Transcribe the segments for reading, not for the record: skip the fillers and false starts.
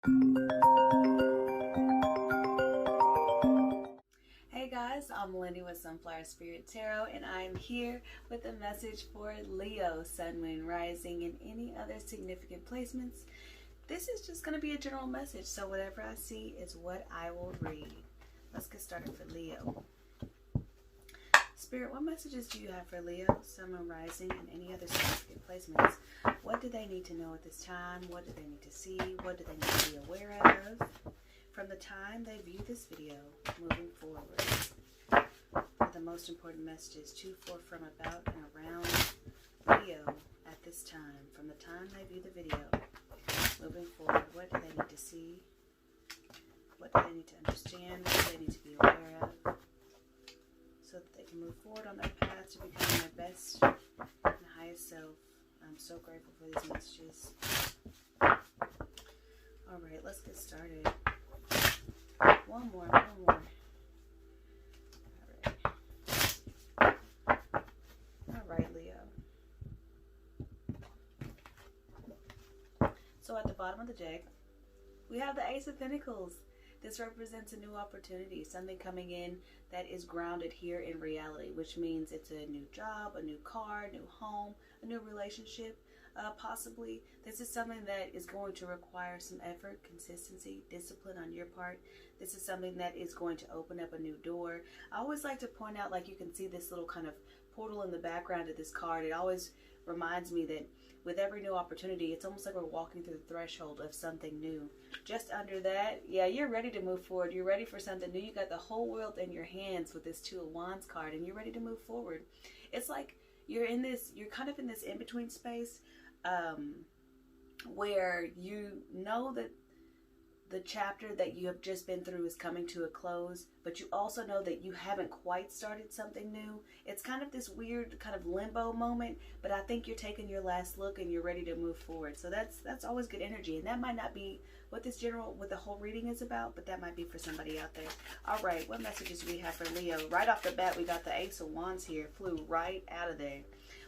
Hey guys, I'm Lynnie with Sunflower Spirit Tarot, and I'm here with a message for Leo, Sun, Moon, Rising, and any other significant placements. This is just going to be a general message, so whatever I see is what I will read. Let's get started for Leo. Spirit, what messages do you have for Leo, Sun, Moon, Rising, and any other significant placements? What do they need to know at this time? What do they need to see? What do they need to be aware of from the time they view this video moving forward? The most important messages to, for, from, about, and around Leo at this time, from the time they view the video moving forward. What do they need to see? What do they need to understand? What do they need to be aware of, so that they can move forward on their path to becoming their best and highest self? I'm so grateful for these messages. Alright, let's get started. One more. Alright, Leo. So at the bottom of the deck, we have the Ace of Pentacles. This represents a new opportunity, something coming in that is grounded here in reality, which means it's a new job, a new car, new home, a new relationship. Possibly this is something that is going to require some effort, consistency, discipline on your part. This is something that is going to open up a new door. I always like to point out, like, you can see this little kind of portal in the background of this card. It always reminds me that with every new opportunity, it's almost like we're walking through the threshold of something new. Just under that, yeah, you're ready to move forward. You're ready for something new. You got the whole world in your hands with this Two of Wands card, and you're ready to move forward. It's like you're kind of in this in-between space, where you know that the chapter that you have just been through is coming to a close, but you also know that you haven't quite started something new. It's kind of this weird kind of limbo moment, but I think you're taking your last look and you're ready to move forward. So that's always good energy, and that might not be what the whole reading is about, but that might be for somebody out there. All right, what messages do we have for Leo? Right off the bat, we got the Ace of Wands here, flew right out of there.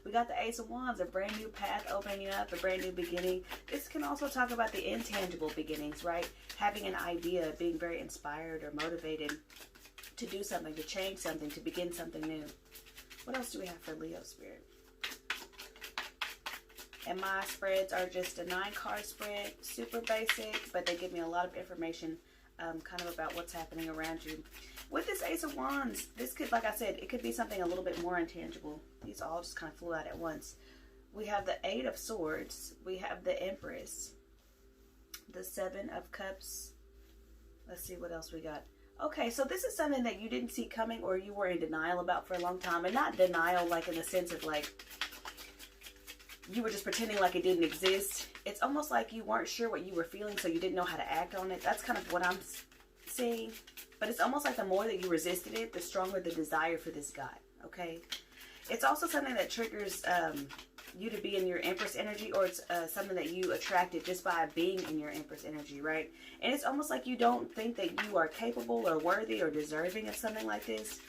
We got the Ace of Wands, a brand new path opening up, a brand new beginning. This can also talk about the intangible beginnings, right? Having an idea, being very inspired or motivated to do something, to change something, to begin something new. What else do we have for Leo, Spirit? And my spreads are just a 9-card spread, super basic, but they give me a lot of information kind of about what's happening around you. With this Ace of Wands, this could, like I said, it could be something a little bit more intangible. These all just kind of flew out at once. We have the 8 of Swords. We have the Empress. The 7 of Cups. Let's see what else we got. Okay, so this is something that you didn't see coming, or you were in denial about for a long time. And not denial like in the sense of like you were just pretending like it didn't exist. It's almost like you weren't sure what you were feeling, so you didn't know how to act on it. That's kind of what I'm seeing. But it's almost like the more that you resisted it, the stronger the desire for this guy, okay? It's also something that triggers you to be in your Empress energy, or it's something that you attracted just by being in your Empress energy, right? And it's almost like you don't think that you are capable or worthy or deserving of something like this,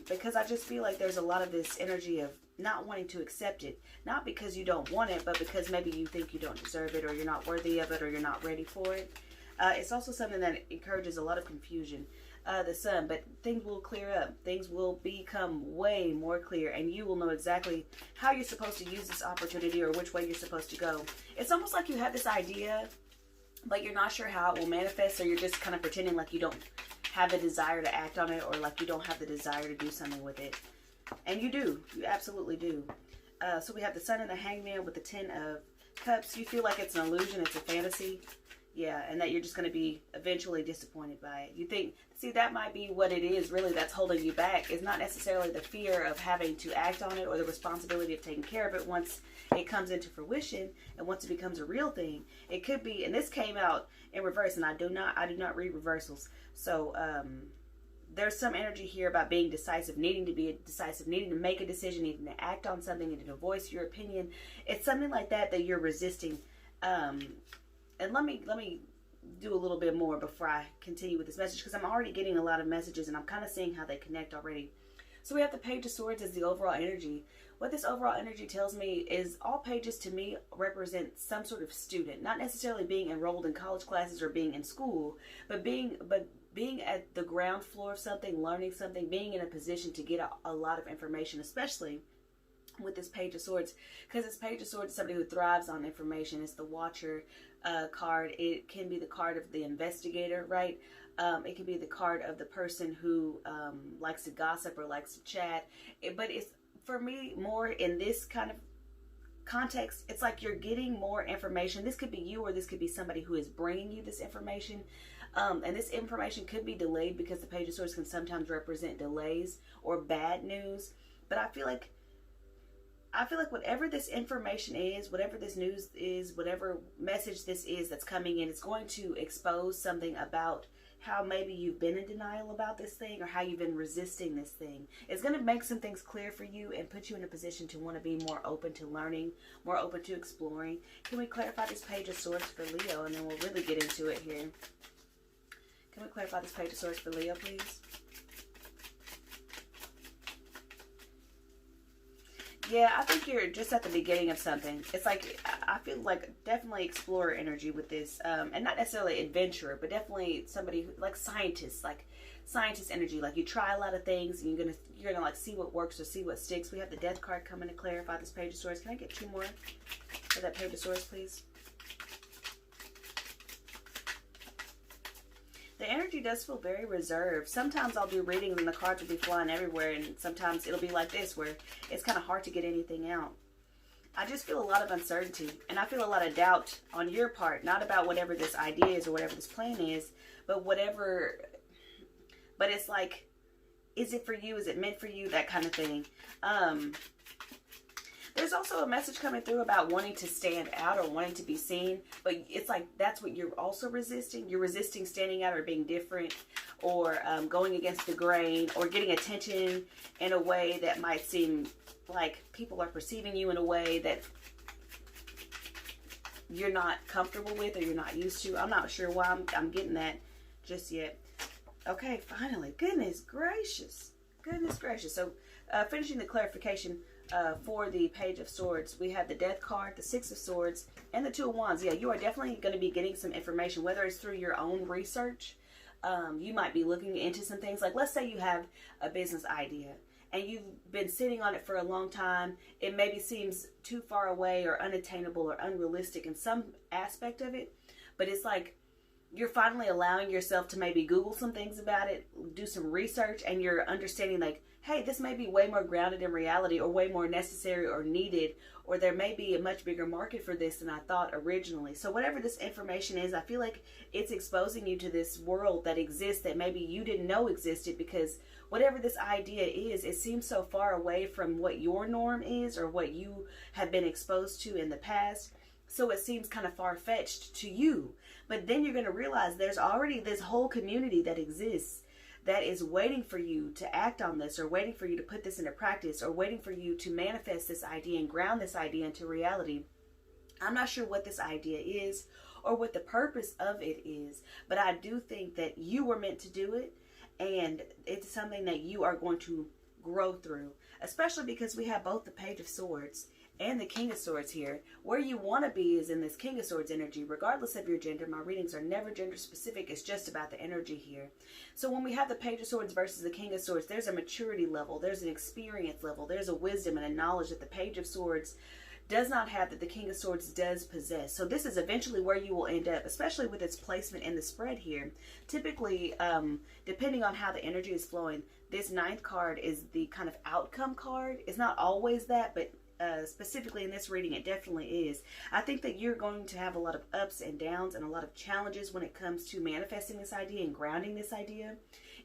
because I just feel like there's a lot of this energy of not wanting to accept it, not because you don't want it, but because maybe you think you don't deserve it, or you're not worthy of it, or you're not ready for it. It's also something that encourages a lot of confusion. The Sun, but things will clear up. Things will become way more clear, and you will know exactly how you're supposed to use this opportunity or which way you're supposed to go. It's almost like you have this idea, but you're not sure how it will manifest, so you're just kind of pretending like you don't have the desire to act on it, or like you don't have the desire to do something with it. And you do. You absolutely do. So we have the Sun and the Hangman with the 10 of Cups. You feel like it's an illusion, it's a fantasy. Yeah, and that you're just going to be eventually disappointed by it. You think, see, that might be what it is really that's holding you back. It's not necessarily the fear of having to act on it or the responsibility of taking care of it once it comes into fruition and once it becomes a real thing. It could be, and this came out in reverse, and I do not read reversals. So there's some energy here about being decisive, needing to be decisive, needing to make a decision, needing to act on something, needing to voice your opinion. It's something like that you're resisting. And let me do a little bit more before I continue with this message, because I'm already getting a lot of messages and I'm kind of seeing how they connect already. So we have the Page of Swords as the overall energy. What this overall energy tells me is all pages to me represent some sort of student, not necessarily being enrolled in college classes or being in school, but being at the ground floor of something, learning something, being in a position to get a lot of information, especially with this Page of Swords, because this Page of Swords is somebody who thrives on information. It's the Watcher card. It can be the card of the investigator, right? It can be the card of the person who likes to gossip or likes to chat. But it's, for me, more in this kind of context, it's like you're getting more information. This could be you, or this could be somebody who is bringing you this information. And this information could be delayed, because the Page of Swords can sometimes represent delays or bad news. But I feel like whatever this information is, whatever this news is, whatever message this is that's coming in, it's going to expose something about how maybe you've been in denial about this thing, or how you've been resisting this thing. It's going to make some things clear for you and put you in a position to want to be more open to learning, more open to exploring. Can we clarify this Page of Swords for Leo, and then we'll really get into it here. Can we clarify this Page of Swords for Leo, please? Yeah, I think you're just at the beginning of something. It's like, I feel like definitely explorer energy with this. And not necessarily adventurer, but definitely somebody who, like scientist energy. Like you try a lot of things, and you're gonna like see what works or see what sticks. We have the Death card coming to clarify this Page of Swords. Can I get 2 more for that Page of Swords, please? The energy does feel very reserved. Sometimes I'll do readings and the cards will be flying everywhere, and sometimes it'll be like this, where it's kind of hard to get anything out. I just feel a lot of uncertainty, and I feel a lot of doubt on your part, not about whatever this idea is or whatever this plan is, but it's like, is it for you? Is it meant for you? That kind of thing. There's also a message coming through about wanting to stand out or wanting to be seen, but it's like that's what you're also resisting. You're resisting standing out or being different, or going against the grain, or getting attention in a way that might seem like people are perceiving you in a way that you're not comfortable with or you're not used to. I'm not sure why I'm getting that just yet. Okay, finally. Goodness gracious. Goodness gracious. So finishing the clarification, for the Page of Swords, we have the Death card, the Six of Swords, and the Two of Wands. Yeah, you are definitely going to be getting some information, whether it's through your own research. You might be looking into some things. Like, let's say you have a business idea, and you've been sitting on it for a long time. It maybe seems too far away or unattainable or unrealistic in some aspect of it. But it's like you're finally allowing yourself to maybe Google some things about it, do some research, and you're understanding like, hey, this may be way more grounded in reality, or way more necessary or needed, or there may be a much bigger market for this than I thought originally. So whatever this information is, I feel like it's exposing you to this world that exists that maybe you didn't know existed, because whatever this idea is, it seems so far away from what your norm is or what you have been exposed to in the past. So it seems kind of far-fetched to you. But then you're going to realize there's already this whole community that exists that is waiting for you to act on this, or waiting for you to put this into practice, or waiting for you to manifest this idea and ground this idea into reality. I'm not sure what this idea is or what the purpose of it is, but I do think that you were meant to do it, and it's something that you are going to grow through, especially because we have both the Page of Swords and the King of Swords here. Where you want to be is in this King of Swords energy, regardless of your gender. My readings are never gender specific. It's just about the energy here. So when we have the Page of Swords versus the King of Swords, there's a maturity level, there's an experience level, there's a wisdom and a knowledge that the Page of Swords does not have, that the King of Swords does possess. So this is eventually where you will end up, especially with its placement in the spread here. Typically, depending on how the energy is flowing, this 9th card is the kind of outcome card. It's not always that, but specifically in this reading, it definitely is. I think that you're going to have a lot of ups and downs and a lot of challenges when it comes to manifesting this idea and grounding this idea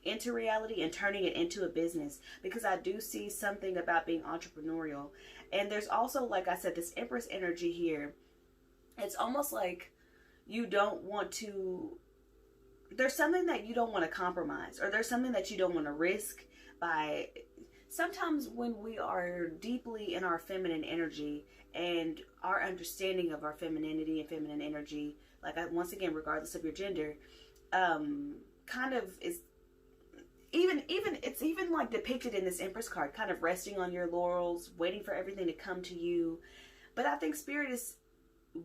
into reality and turning it into a business, because I do see something about being entrepreneurial. And there's also, like I said, this Empress energy here. It's almost like you don't want to, there's something that you don't want to compromise, or there's something that you don't want to risk by. Sometimes when we are deeply in our feminine energy and our understanding of our femininity and feminine energy, like once again, regardless of your gender, kind of is, even it's even like depicted in this Empress card, kind of resting on your laurels, waiting for everything to come to you. But I think Spirit is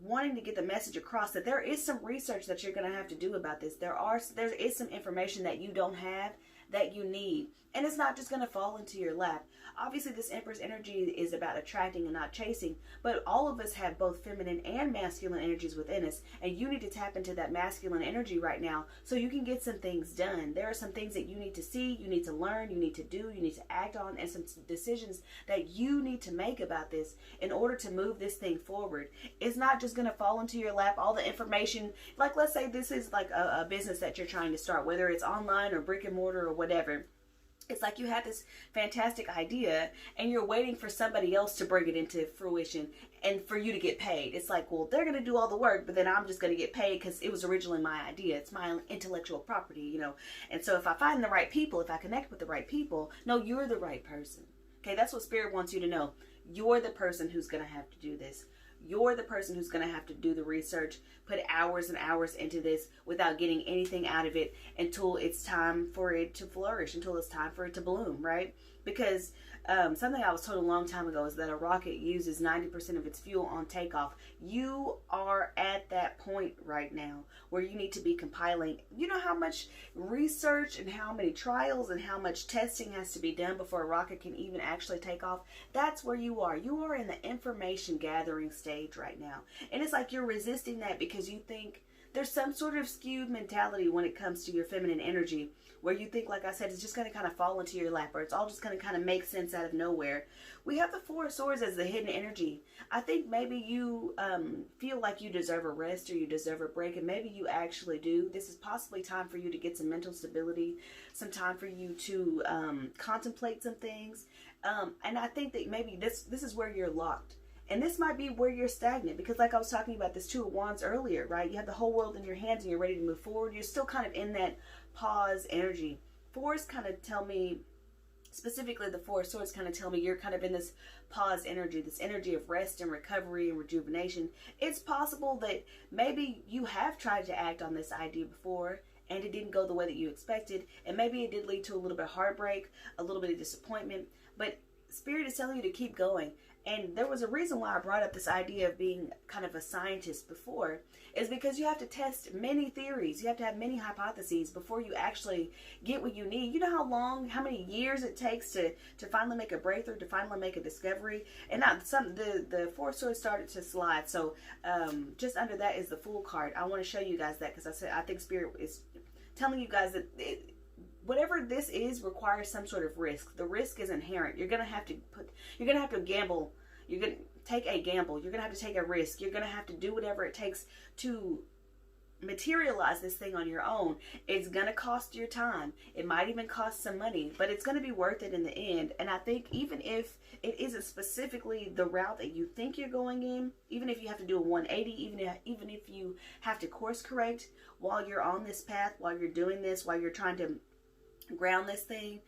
wanting to get the message across that there is some research that you're going to have to do about this. There is some information that you don't have that you need, and it's not just going to fall into your lap. Obviously, this Empress energy is about attracting and not chasing, but all of us have both feminine and masculine energies within us, and you need to tap into that masculine energy right now so you can get some things done. There are some things that you need to see, you need to learn, you need to do, you need to act on, and some decisions that you need to make about this in order to move this thing forward. It's not just going to fall into your lap, all the information. Like, let's say this is like a business that you're trying to start, whether it's online or brick and mortar or whatever. It's like you have this fantastic idea and you're waiting for somebody else to bring it into fruition and for you to get paid. It's like, well, they're going to do all the work, but then I'm just going to get paid because it was originally my idea. It's my intellectual property, you know. And so if I find the right people, if I connect with the right people, no, you're the right person. Okay, that's what Spirit wants you to know. You're the person who's going to have to do this. You're the person who's going to have to do the research, put hours and hours into this without getting anything out of it until it's time for it to flourish, until it's time for it to bloom, right? Because something I was told a long time ago is that a rocket uses 90% of its fuel on takeoff. You are at that point right now where you need to be compiling. You know how much research and how many trials and how much testing has to be done before a rocket can even actually take off? That's where you are. You are in the information gathering stage right now. And it's like you're resisting that because you think there's some sort of skewed mentality when it comes to your feminine energy, where you think, like I said, it's just going to kind of fall into your lap, or it's all just going to kind of make sense out of nowhere. We have the Four of Swords as the hidden energy. I think maybe you feel like you deserve a rest or you deserve a break, and maybe you actually do. This is possibly time for you to get some mental stability, some time for you to contemplate some things. And I think that maybe this is where you're locked. And this might be where you're stagnant, because like I was talking about this Two of Wands earlier, right? You have the whole world in your hands and you're ready to move forward. You're still kind of in that pause energy. Fours kind of tell me, specifically the Four of Swords kind of tell me you're kind of in this pause energy, this energy of rest and recovery and rejuvenation. It's possible that maybe you have tried to act on this idea before and it didn't go the way that you expected. And maybe it did lead to a little bit of heartbreak, a little bit of disappointment. But Spirit is telling you to keep going. And there was a reason why I brought up this idea of being kind of a scientist before, is because you have to test many theories. You have to have many hypotheses before you actually get what you need. You know how many years it takes to finally make a breakthrough, to finally make a discovery. And now the Four Swords started to slide. So just under that is the Fool card. I want to show you guys that because I think Spirit is telling you guys that whatever this is requires some sort of risk. The risk is inherent. You're gonna have to gamble. You're gonna take a gamble. You're gonna have to take a risk. You're gonna have to do whatever it takes to materialize this thing on your own. It's gonna cost your time. It might even cost some money, but it's gonna be worth it in the end. And I think even if it isn't specifically the route that you think you're going in, even if you have to do a 180, even if you have to course correct while you're on this path, while you're doing this, while you're trying to ground this thing,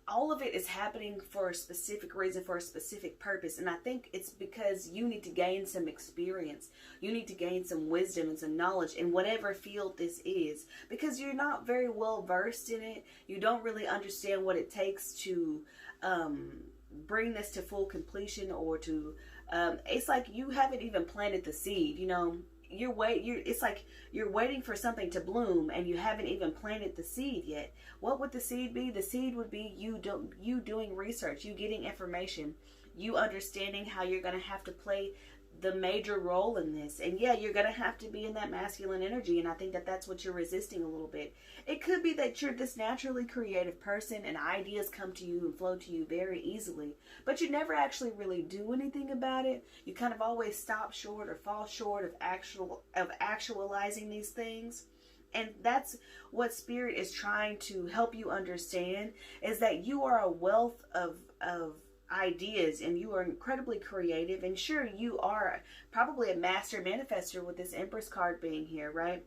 all of it is happening for a specific reason, for a specific purpose. And I think it's because you need to gain some experience. You need to gain some wisdom and some knowledge in whatever field this is, because you're not very well versed in it. You don't really understand what it takes to bring this to full completion, or to it's like you haven't even planted the seed, you know. It's like you're waiting for something to bloom and you haven't even planted the seed yet. What would the seed be? The seed would be you doing research, you getting information, you understanding how you're going to have to play the major role in this. And yeah, you're going to have to be in that masculine energy, and I think that that's what you're resisting a little bit. It could be that you're this naturally creative person and ideas come to you and flow to you very easily, but you never actually really do anything about it. You kind of always stop short or fall short of actualizing these things. And that's what Spirit is trying to help you understand, is that you are a wealth of ideas, and you are incredibly creative. And sure, you are probably a master manifester with this Empress card being here, right?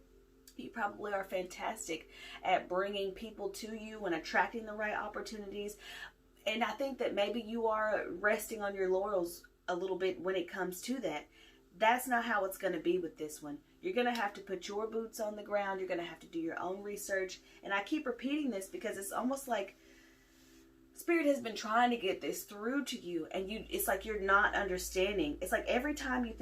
You probably are fantastic at bringing people to you and attracting the right opportunities. And I think that maybe you are resting on your laurels a little bit when it comes to that. That's not how it's going to be with this one. You're going to have to put your boots on the ground. You're going to have to do your own research. And I keep repeating this because it's almost like Spirit has been trying to get this through to you, and it's like you're not understanding. It's like every time you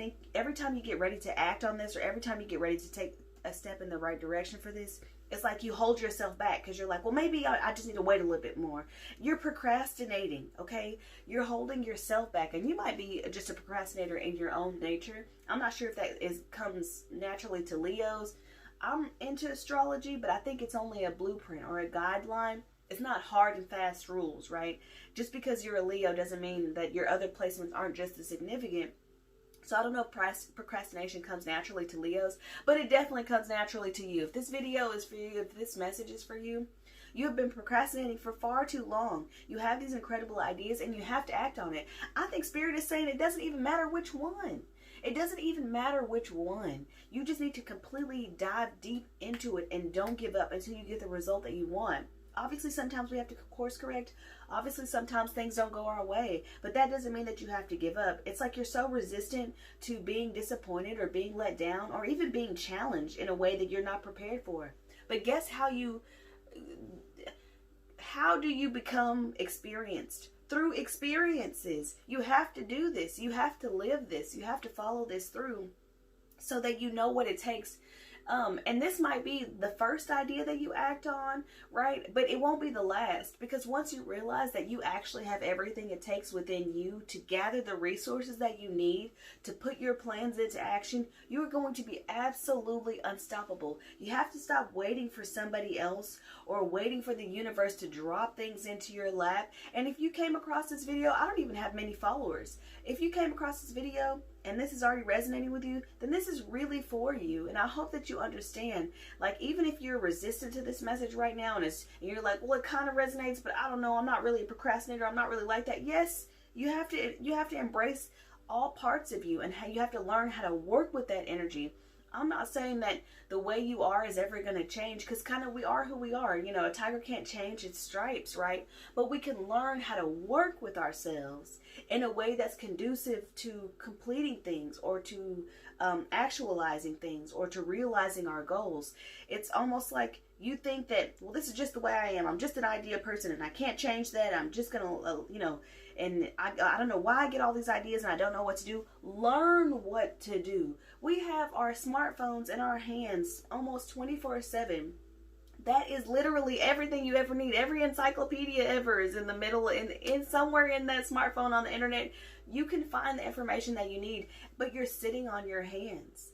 get ready to act on this, or every time you get ready to take a step in the right direction for this, it's like you hold yourself back because you're like, well, maybe I just need to wait a little bit more. You're procrastinating, okay? You're holding yourself back, and you might be just a procrastinator in your own nature. I'm not sure if that comes naturally to Leos. I'm into astrology, but I think it's only a blueprint or a guideline. It's not hard and fast rules, right? Just because you're a Leo doesn't mean that your other placements aren't just as significant. So I don't know if procrastination comes naturally to Leos, but it definitely comes naturally to you. If this video is for you, if this message is for you, you have been procrastinating for far too long. You have these incredible ideas and you have to act on it. I think Spirit is saying it doesn't even matter which one. It doesn't even matter which one. You just need to completely dive deep into it and don't give up until you get the result that you want. Obviously, sometimes we have to course correct. Obviously, sometimes things don't go our way. But that doesn't mean that you have to give up. It's like you're so resistant to being disappointed or being let down or even being challenged in a way that you're not prepared for. But guess how do you become experienced? Through experiences. You have to do this. You have to live this. You have to follow this through so that you know what it takes. And this might be the first idea that you act on, right? But it won't be the last, because once you realize that you actually have everything it takes within you to gather the resources that you need to put your plans into action, you're going to be absolutely unstoppable. You have to stop waiting for somebody else or waiting for the universe to drop things into your lap. And if you came across this video, I don't even have many followers. If you came across this video and this is already resonating with you, then this is really for you. And I hope that you understand, like, even if you're resistant to this message right now and you're like, well, it kind of resonates, but I don't know, I'm not really a procrastinator, I'm not really like that. Yes, you have to embrace all parts of you, and you have to learn how to work with that energy. I'm not saying that the way you are is ever going to change, because kind of we are who we are. You know, a tiger can't change its stripes, right? But we can learn how to work with ourselves in a way that's conducive to completing things, or to actualizing things, or to realizing our goals. It's almost like you think that, well, this is just the way I am. I'm just an idea person and I can't change that. I'm just going to, and I don't know why I get all these ideas and I don't know what to do. Learn what to do. We have our smartphones in our hands almost 24/7. That is literally everything you ever need. Every encyclopedia ever is in the middle, in somewhere in that smartphone on the internet. You can find the information that you need, but you're sitting on your hands.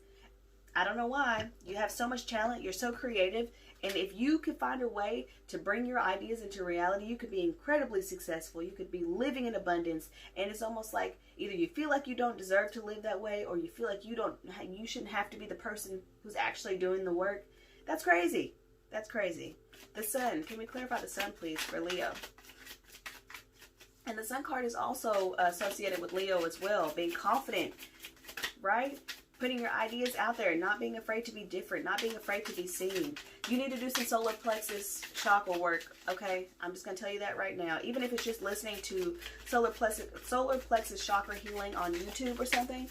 I don't know why. You have so much talent. You're so creative. And if you could find a way to bring your ideas into reality, you could be incredibly successful. You could be living in abundance. And it's almost like either you feel like you don't deserve to live that way, or you feel like you shouldn't have to be the person who's actually doing the work. That's crazy. That's crazy. The sun. Can we clarify the sun, please, for Leo? And the sun card is also associated with Leo as well. Being confident, right? Putting your ideas out there, not being afraid to be different, not being afraid to be seen. You need to do some solar plexus chakra work, okay? I'm just going to tell you that right now. Even if it's just listening to solar plexus chakra healing on YouTube or something,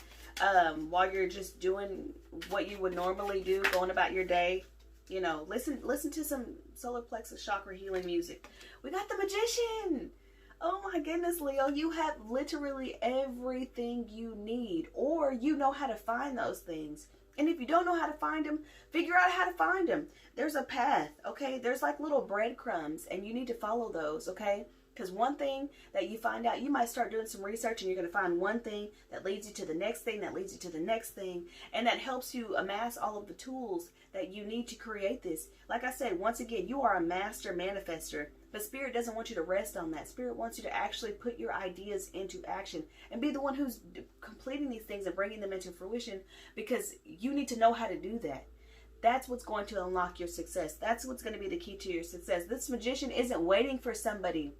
while you're just doing what you would normally do, going about your day, you know, listen to some solar plexus chakra healing music. We got the Magician. Oh my goodness, Leo, you have literally everything you need, or you know how to find those things. And if you don't know how to find them, figure out how to find them. There's a path, okay? There's like little breadcrumbs, and you need to follow those, okay? Because one thing that you find out, you might start doing some research and you're going to find one thing that leads you to the next thing, that leads you to the next thing, and that helps you amass all of the tools that you need to create this. Like I said, once again, you are a master manifester, but Spirit doesn't want you to rest on that. Spirit wants you to actually put your ideas into action and be the one who's completing these things and bringing them into fruition, because you need to know how to do that. That's what's going to unlock your success. That's what's going to be the key to your success. This Magician isn't waiting for somebody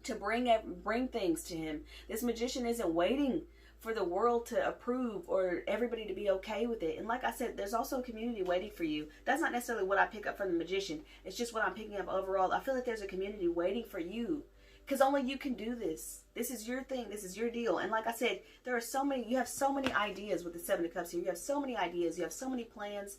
to bring things to him. This Magician isn't waiting for the world to approve or everybody to be okay with it. And like I said, there's also a community waiting for you. That's not necessarily what I pick up from the Magician. It's just what I'm picking up overall. I feel like there's a community waiting for you because only you can do this. This is your thing. This is your deal. And like I said, there are so many, you have so many ideas with the Seven of Cups here. You have so many ideas. You have so many plans.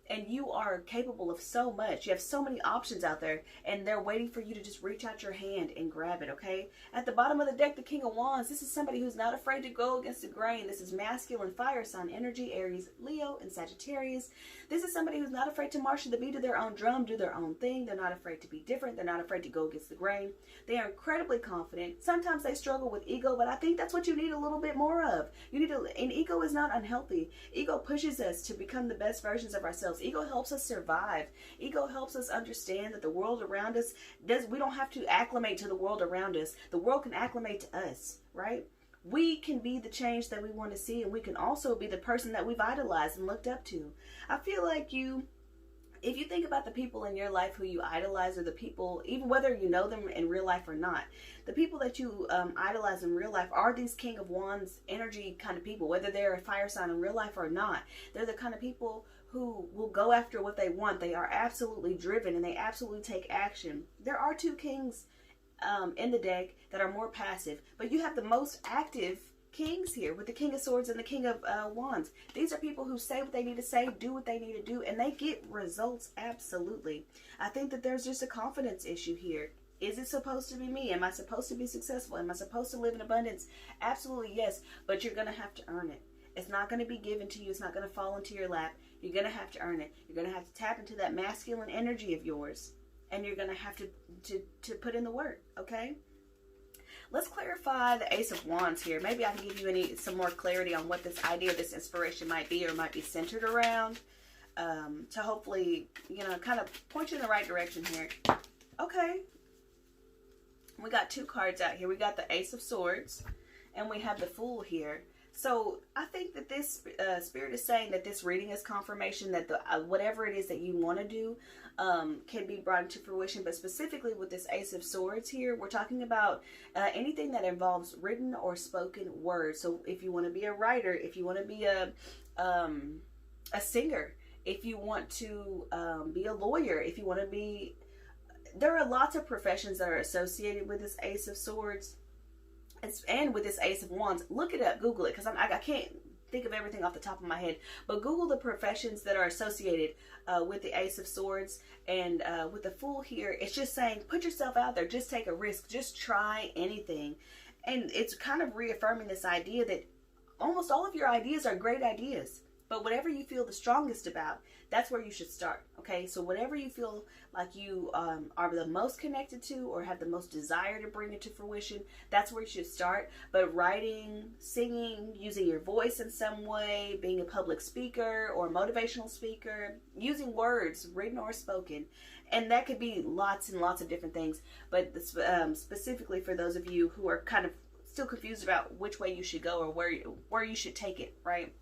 And you are capable of so much. You have so many options out there, and they're waiting for you to just reach out your hand and grab it, okay? At the bottom of the deck, the King of Wands, this is somebody who's not afraid to go against the grain. This is masculine fire sign energy, Aries, Leo, and Sagittarius. This is somebody who's not afraid to march to the beat of their own drum, do their own thing. They're not afraid to be different. They're not afraid to go against the grain. They are incredibly confident. Sometimes they struggle with ego, but I think that's what you need a little bit more of. You need to, and ego is not unhealthy. Ego pushes us to become the best versions of ourselves. Ego helps us survive. Ego helps us understand that the world around us we don't have to acclimate to the world around us. The world can acclimate to us, right? We can be the change that we want to see, and we can also be the person that we've idolized and looked up to. I feel like if you think about the people in your life who you idolize, or the people, even whether you know them in real life or not, the people that you idolize in real life are these King of Wands energy kind of people, whether they're a fire sign in real life or not. They're the kind of people who will go after what they want. They are absolutely driven, and they absolutely take action. There are two kings in the deck that are more passive, but you have the most active kings here with the King of Swords and the King of Wands. These are people who say what they need to say, do what they need to do, and they get results absolutely. I think that there's just a confidence issue here. Is it supposed to be me? Am I supposed to be successful? Am I supposed to live in abundance? Absolutely yes, but you're going to have to earn it. It's not going to be given to you. It's not going to fall into your lap. You're going to have to earn it. You're going to have to tap into that masculine energy of yours, and you're going to have to put in the work, okay? Let's clarify the Ace of Wands here. Maybe I can give you some more clarity on what this idea, this inspiration might be, or might be centered around, to hopefully, kind of point you in the right direction here. Okay. We got two cards out here. We got the Ace of Swords, and we have the Fool here. So I think that this Spirit is saying that this reading is confirmation that whatever it is that you want to do can be brought into fruition. But specifically with this Ace of Swords here, we're talking about anything that involves written or spoken words. So if you want to be a writer, if you want to be a singer, if you want to be a lawyer, if you want to be... There are lots of professions that are associated with this Ace of Swords. And with this Ace of Wands. Look it up, Google it, because I can't think of everything off the top of my head. But Google the professions that are associated with the Ace of Swords. And with the Fool here, it's just saying, put yourself out there. Just take a risk. Just try anything. And it's kind of reaffirming this idea that almost all of your ideas are great ideas. But whatever you feel the strongest about, that's where you should start, okay? So whatever you feel like you are the most connected to, or have the most desire to bring it to fruition, that's where you should start. But writing, singing, using your voice in some way, being a public speaker or a motivational speaker, using words, written or spoken, and that could be lots and lots of different things. But specifically for those of you who are kind of still confused about which way you should go, or where you should take it, right?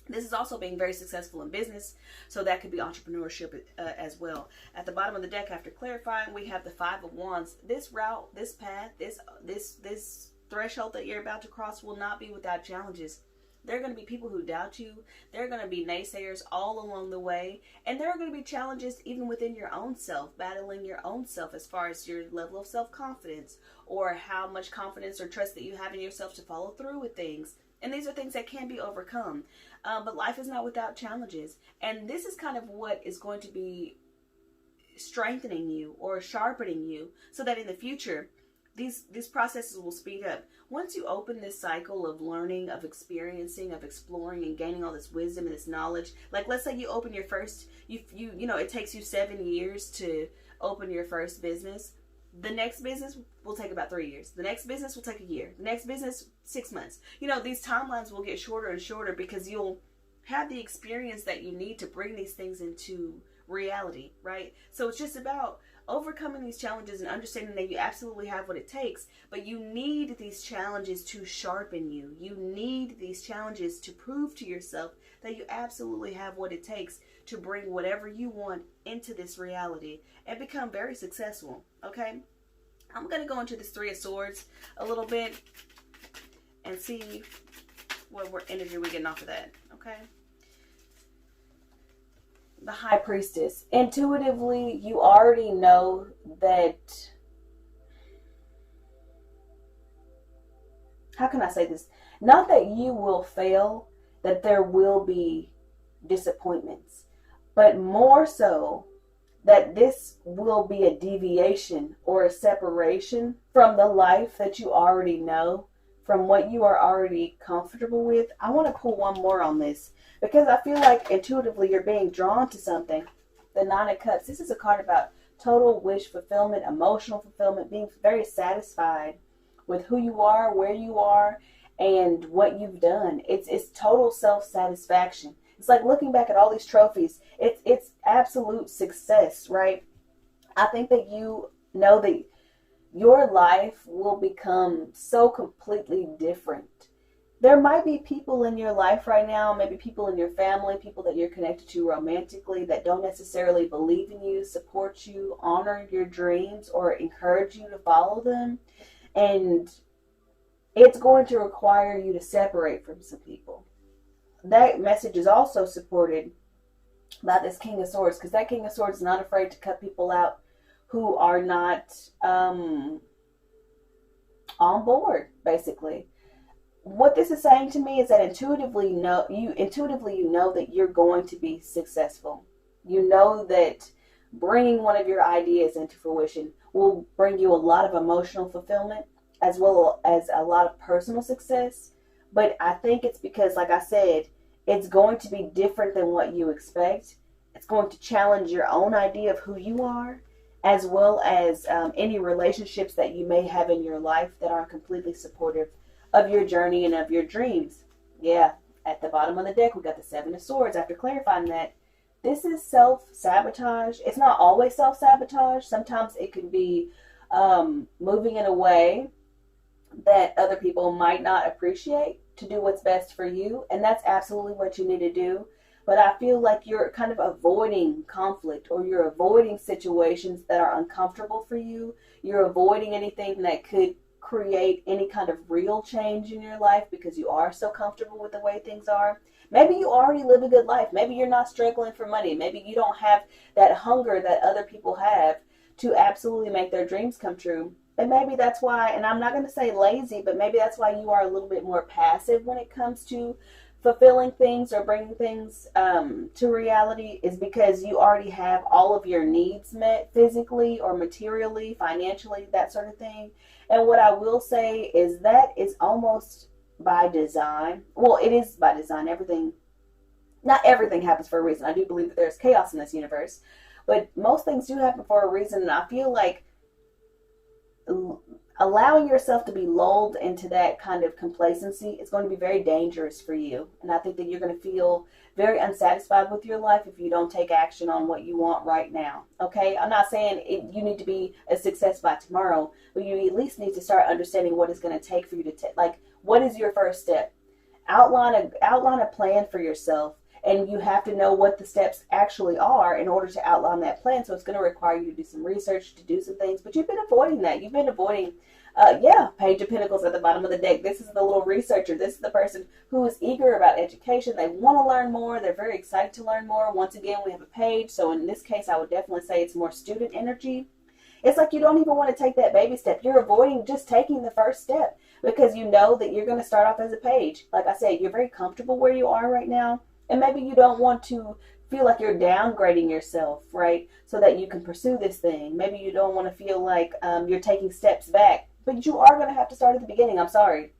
This is also being very successful in business, so that could be entrepreneurship as well. At the bottom of the deck, after clarifying, we have the Five of Wands. This route, this path, this threshold that you're about to cross will not be without challenges. There are going to be people who doubt you. There are going to be naysayers all along the way. And there are going to be challenges even within your own self, battling your own self as far as your level of self-confidence, or how much confidence or trust that you have in yourself to follow through with things. And these are things that can be overcome. But life is not without challenges. And this is kind of what is going to be strengthening you or sharpening you, so that in the future, these processes will speed up. Once you open this cycle of learning, of experiencing, of exploring, and gaining all this wisdom and this knowledge, like let's say you open your first, it takes you 7 years to open your first business. The next business will take about 3 years. The next business will take a year. The next business, 6 months. These timelines will get shorter and shorter because you'll have the experience that you need to bring these things into reality, right? So it's just about overcoming these challenges and understanding that you absolutely have what it takes, but you need these challenges to sharpen you. You need these challenges to prove to yourself that you absolutely have what it takes to bring whatever you want into this reality and become very successful, okay? I'm going to go into this Three of Swords a little bit and see what energy we're getting off of that, okay? The High Priestess. Intuitively, you already know that how can I say this? Not that you will fail, that there will be disappointments, but more so that this will be a deviation or a separation from the life that you already know, from what you are already comfortable with. I want to pull one more on this because I feel like intuitively you're being drawn to something. The Nine of Cups. This is a card about total wish fulfillment, emotional fulfillment, being very satisfied with who you are, where you are, and what you've done. It's total self-satisfaction. It's like looking back at all these trophies. It's absolute success, right? I think that you know that your life will become so completely different. There might be people in your life right now, maybe people in your family, people that you're connected to romantically that don't necessarily believe in you, support you, honor your dreams, or encourage you to follow them. And it's going to require you to separate from some people. That message is also supported by this King of Swords, because that King of Swords is not afraid to cut people out who are not on board, basically. What this is saying to me is that intuitively you know that you're going to be successful. You know that bringing one of your ideas into fruition will bring you a lot of emotional fulfillment as well as a lot of personal success. But I think it's because, like I said, it's going to be different than what you expect. It's going to challenge your own idea of who you are, as well as any relationships that you may have in your life that aren't completely supportive of your journey and of your dreams. Yeah, at the bottom of the deck, we got the Seven of Swords. After clarifying that, this is self-sabotage. It's not always self-sabotage. Sometimes it can be moving in a way that other people might not appreciate to do what's best for you. And that's absolutely what you need to do. But I feel like you're kind of avoiding conflict, or you're avoiding situations that are uncomfortable for you. You're avoiding anything that could create any kind of real change in your life because you are so comfortable with the way things are. Maybe you already live a good life. Maybe you're not struggling for money. Maybe you don't have that hunger that other people have to absolutely make their dreams come true. And maybe that's why, and I'm not going to say lazy, but maybe that's why you are a little bit more passive when it comes to fulfilling things or bringing things to reality, is because you already have all of your needs met physically or materially, financially, that sort of thing. And what I will say is that is almost by design. Well, it is by design. Not everything happens for a reason. I do believe that there's chaos in this universe, but most things do happen for a reason. And I feel like allowing yourself to be lulled into that kind of complacency is going to be very dangerous for you. And I think that you're going to feel very unsatisfied with your life if you don't take action on what you want right now. Okay? I'm not saying you need to be a success by tomorrow, but you at least need to start understanding what it's going to take for you to like, what is your first step? Outline a plan for yourself, and you have to know what the steps actually are in order to outline that plan. So it's going to require you to do some research, to do some things, but you've been avoiding that. You've been avoiding Page of Pentacles at the bottom of the deck. This is the little researcher. This is the person who is eager about education. They want to learn more. They're very excited to learn more. Once again, we have a page. So in this case, I would definitely say it's more student energy. It's like you don't even want to take that baby step. You're avoiding just taking the first step because you know that you're going to start off as a page. Like I said, you're very comfortable where you are right now. And maybe you don't want to feel like you're downgrading yourself, right? So that you can pursue this thing. Maybe you don't want to feel like you're taking steps back. But you are going to have to start at the beginning. I'm sorry.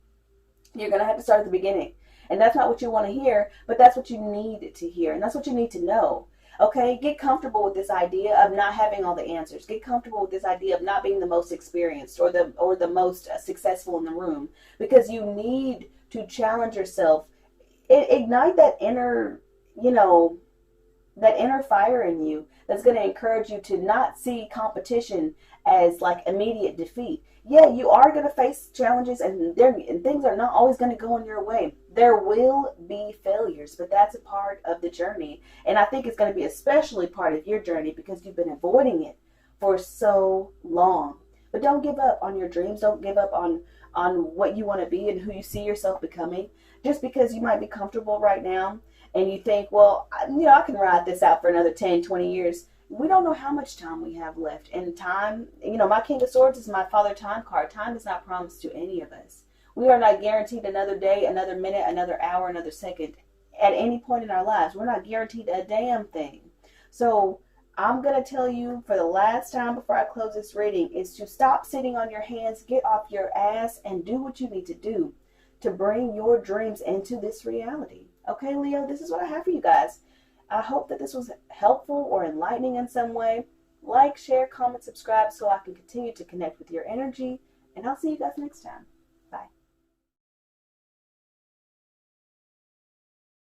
You're going to have to start at the beginning. And that's not what you want to hear, but that's what you need to hear. And that's what you need to know. Okay? Get comfortable with this idea of not having all the answers. Get comfortable with this idea of not being the most experienced or the most successful in the room. Because you need to challenge yourself. Ignite that inner, that inner fire in you that's going to encourage you to not see competition as like immediate defeat. Yeah, you are going to face challenges, and things are not always going to go in your way. There will be failures, but that's a part of the journey. And I think it's going to be especially part of your journey because you've been avoiding it for so long. But don't give up on your dreams. Don't give up on what you want to be and who you see yourself becoming. Just because you might be comfortable right now and you think, well, I can ride this out for another 10, 20 years. We don't know how much time we have left. And time, my King of Swords is my Father Time card. Time is not promised to any of us. We are not guaranteed another day, another minute, another hour, another second at any point in our lives. We're not guaranteed a damn thing. So I'm going to tell you for the last time before I close this reading is to stop sitting on your hands, get off your ass, and do what you need to do to bring your dreams into this reality. Okay, Leo, this is what I have for you guys. I hope that this was helpful or enlightening in some way. Like, share, comment, subscribe so I can continue to connect with your energy. And I'll see you guys next time.